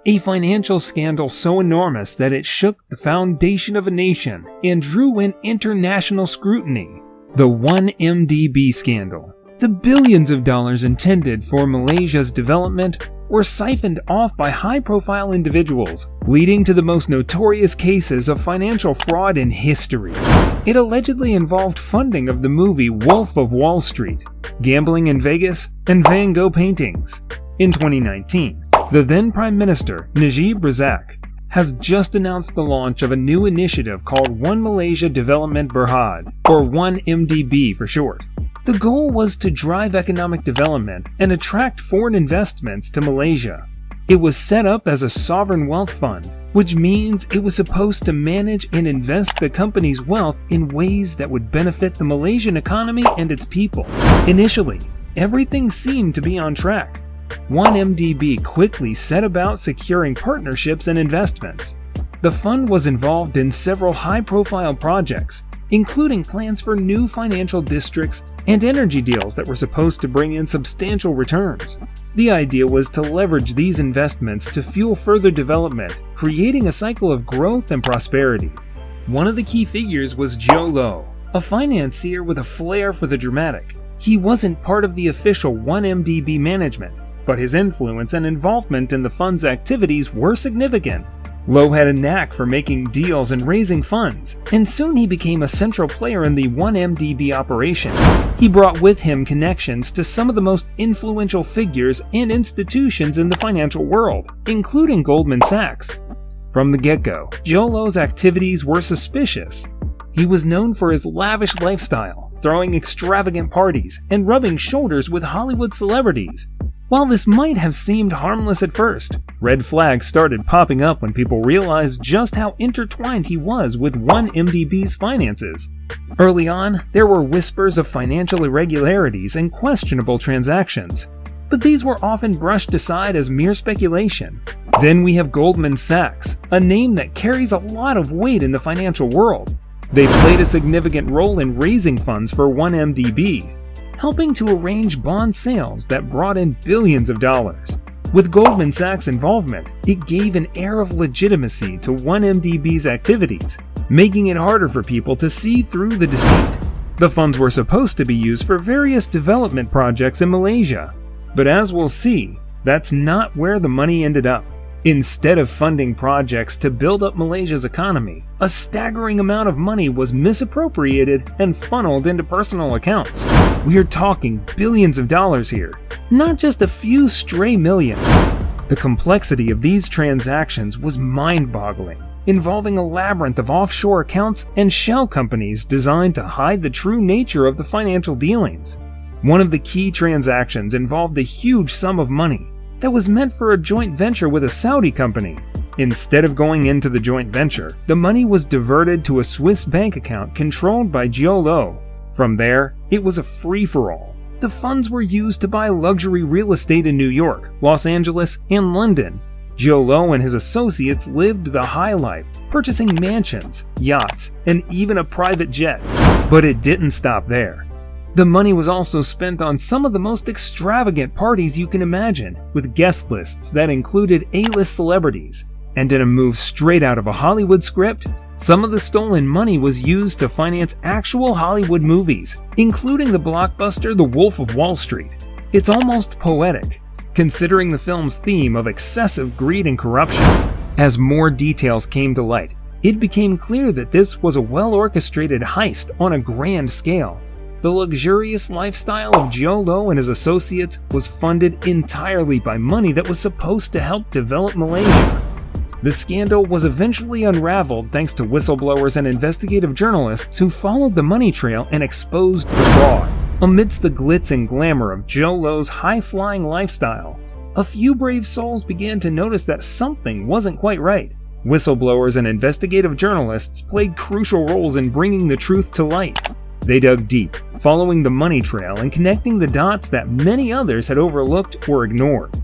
a financial scandal so enormous that it shook the foundation of a nation and drew in international scrutiny. The 1MDB scandal. The billions of dollars intended for Malaysia's development were siphoned off by high-profile individuals, leading to the most notorious cases of financial fraud in history. It allegedly involved funding of the movie Wolf of Wall Street, gambling in Vegas, and Van Gogh paintings. In 2019, the then Prime Minister Najib Razak has just announced the launch of a new initiative called One Malaysia Development Berhad, or 1MDB for short. The goal was to drive economic development and attract foreign investments to Malaysia. It was set up as a sovereign wealth fund, which means it was supposed to manage and invest the company's wealth in ways that would benefit the Malaysian economy and its people. Initially, everything seemed to be on track. 1MDB quickly set about securing partnerships and investments. The fund was involved in several high-profile projects, including plans for new financial districts and energy deals that were supposed to bring in substantial returns. The idea was to leverage these investments to fuel further development, creating a cycle of growth and prosperity. One of the key figures was Jho Low, a financier with a flair for the dramatic. He wasn't part of the official 1MDB management, but his influence and involvement in the fund's activities were significant. Low had a knack for making deals and raising funds, and soon he became a central player in the 1MDB operation. He brought with him connections to some of the most influential figures and institutions in the financial world, including Goldman Sachs. From the get-go, Jho Low's activities were suspicious. He was known for his lavish lifestyle, throwing extravagant parties, and rubbing shoulders with Hollywood celebrities. While this might have seemed harmless at first, red flags started popping up when people realized just how intertwined he was with 1MDB's finances. Early on, there were whispers of financial irregularities and questionable transactions, but these were often brushed aside as mere speculation. Then we have Goldman Sachs, a name that carries a lot of weight in the financial world. They played a significant role in raising funds for 1MDB, helping to arrange bond sales that brought in billions of dollars. With Goldman Sachs' involvement, it gave an air of legitimacy to 1MDB's activities, making it harder for people to see through the deceit. The funds were supposed to be used for various development projects in Malaysia, but as we'll see, that's not where the money ended up. Instead of funding projects to build up Malaysia's economy, a staggering amount of money was misappropriated and funneled into personal accounts. We are talking billions of dollars here, not just a few stray millions. The complexity of these transactions was mind-boggling, involving a labyrinth of offshore accounts and shell companies designed to hide the true nature of the financial dealings. One of the key transactions involved a huge sum of money that was meant for a joint venture with a Saudi company. Instead of going into the joint venture, the money was diverted to a Swiss bank account controlled by Jho Low. From there, it was a free-for-all. The funds were used to buy luxury real estate in New York, Los Angeles, and London. Jho Low and his associates lived the high life, purchasing mansions, yachts, and even a private jet. But it didn't stop there. The money was also spent on some of the most extravagant parties you can imagine, with guest lists that included A-list celebrities. And in a move straight out of a Hollywood script, some of the stolen money was used to finance actual Hollywood movies, including the blockbuster The Wolf of Wall Street. It's almost poetic, considering the film's theme of excessive greed and corruption. As more details came to light, it became clear that this was a well-orchestrated heist on a grand scale. The luxurious lifestyle of Jho Low and his associates was funded entirely by money that was supposed to help develop Malaysia. The scandal was eventually unraveled thanks to whistleblowers and investigative journalists who followed the money trail and exposed the fraud. Amidst the glitz and glamour of Jho Low's high-flying lifestyle, a few brave souls began to notice that something wasn't quite right. Whistleblowers and investigative journalists played crucial roles in bringing the truth to light. They dug deep, following the money trail and connecting the dots that many others had overlooked or ignored.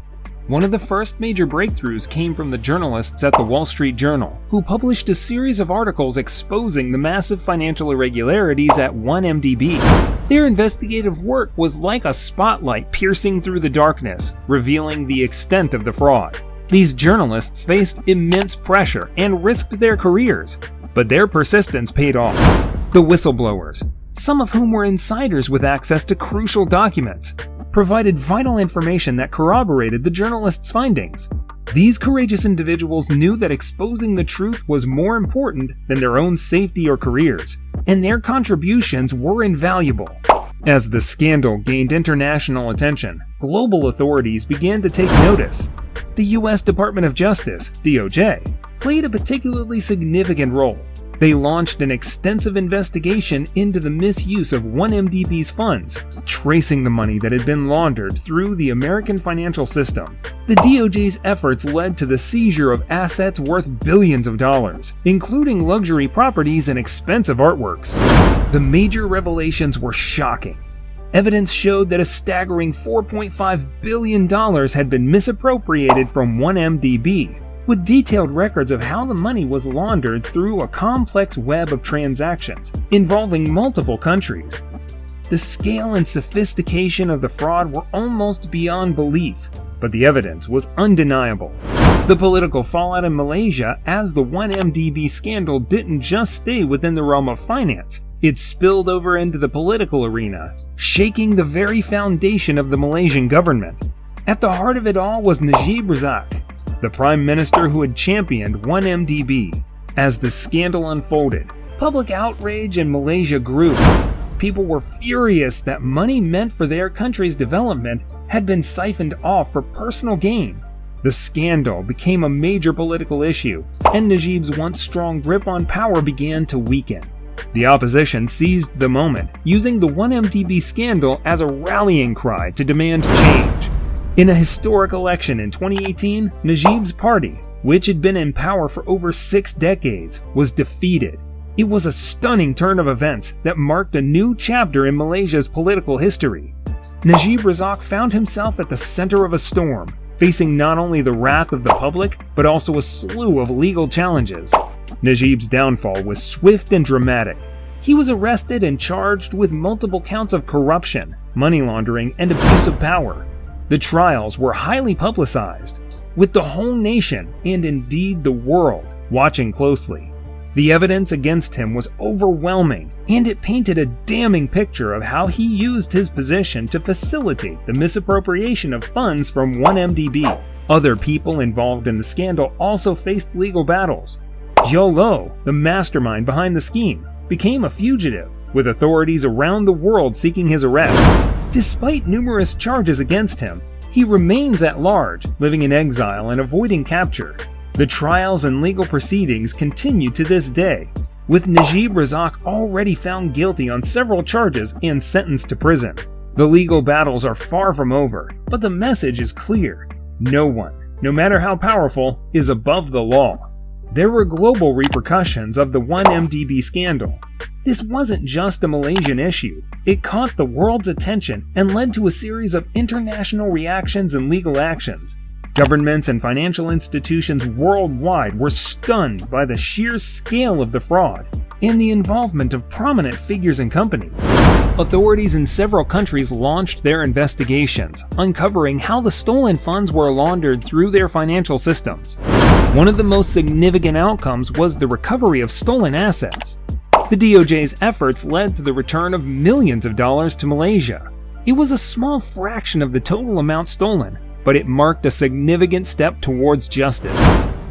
One of the first major breakthroughs came from the journalists at the Wall Street Journal, who published a series of articles exposing the massive financial irregularities at 1MDB. Their investigative work was like a spotlight piercing through the darkness, revealing the extent of the fraud. These journalists faced immense pressure and risked their careers, but their persistence paid off. The whistleblowers, some of whom were insiders with access to crucial documents, provided vital information that corroborated the journalists' findings. These courageous individuals knew that exposing the truth was more important than their own safety or careers, and their contributions were invaluable. As the scandal gained international attention, global authorities began to take notice. The U.S. Department of Justice, DOJ, played a particularly significant role. They launched an extensive investigation into the misuse of 1MDB's funds, tracing the money that had been laundered through the American financial system. The DOJ's efforts led to the seizure of assets worth billions of dollars, including luxury properties and expensive artworks. The major revelations were shocking. Evidence showed that a staggering $4.5 billion had been misappropriated from 1MDB, with detailed records of how the money was laundered through a complex web of transactions involving multiple countries. The scale and sophistication of the fraud were almost beyond belief, but the evidence was undeniable. The political fallout in Malaysia as the 1MDB scandal didn't just stay within the realm of finance, it spilled over into the political arena, shaking the very foundation of the Malaysian government. At the heart of it all was Najib Razak, the Prime Minister who had championed 1MDB. As the scandal unfolded, public outrage in Malaysia grew. People were furious that money meant for their country's development had been siphoned off for personal gain. The scandal became a major political issue, and Najib's once strong grip on power began to weaken. The opposition seized the moment, using the 1MDB scandal as a rallying cry to demand change. In a historic election in 2018, Najib's party, which had been in power for over 6 decades, was defeated. It was a stunning turn of events that marked a new chapter in Malaysia's political history. Najib Razak found himself at the center of a storm, facing not only the wrath of the public, but also a slew of legal challenges. Najib's downfall was swift and dramatic. He was arrested and charged with multiple counts of corruption, money laundering, and abuse of power. The trials were highly publicized, with the whole nation, and indeed the world, watching closely. The evidence against him was overwhelming, and it painted a damning picture of how he used his position to facilitate the misappropriation of funds from 1MDB. Other people involved in the scandal also faced legal battles. Jho Low, the mastermind behind the scheme, became a fugitive, with authorities around the world seeking his arrest. Despite numerous charges against him, he remains at large, living in exile and avoiding capture. The trials and legal proceedings continue to this day, with Najib Razak already found guilty on several charges and sentenced to prison. The legal battles are far from over, but the message is clear. No one, no matter how powerful, is above the law. There were global repercussions of the 1MDB scandal. This wasn't just a Malaysian issue. It caught the world's attention and led to a series of international reactions and legal actions. Governments and financial institutions worldwide were stunned by the sheer scale of the fraud and the involvement of prominent figures and companies. Authorities in several countries launched their investigations, uncovering how the stolen funds were laundered through their financial systems. One of the most significant outcomes was the recovery of stolen assets. The DOJ's efforts led to the return of millions of dollars to Malaysia. It was a small fraction of the total amount stolen, but it marked a significant step towards justice.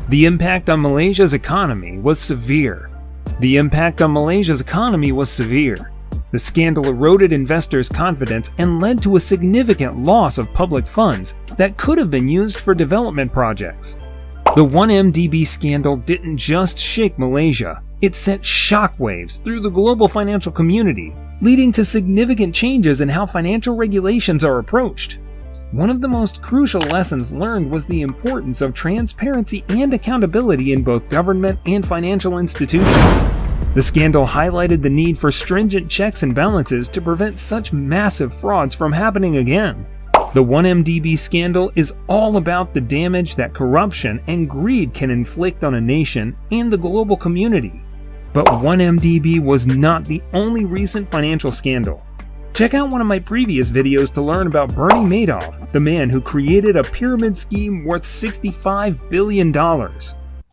The impact on Malaysia's economy was severe. The scandal eroded investors' confidence and led to a significant loss of public funds that could have been used for development projects. The 1MDB scandal didn't just shake Malaysia, it sent shockwaves through the global financial community, leading to significant changes in how financial regulations are approached. One of the most crucial lessons learned was the importance of transparency and accountability in both government and financial institutions. The scandal highlighted the need for stringent checks and balances to prevent such massive frauds from happening again. The 1MDB scandal is all about the damage that corruption and greed can inflict on a nation and the global community. But 1MDB was not the only recent financial scandal. Check out one of my previous videos to learn about Bernie Madoff, the man who created a pyramid scheme worth $65 billion.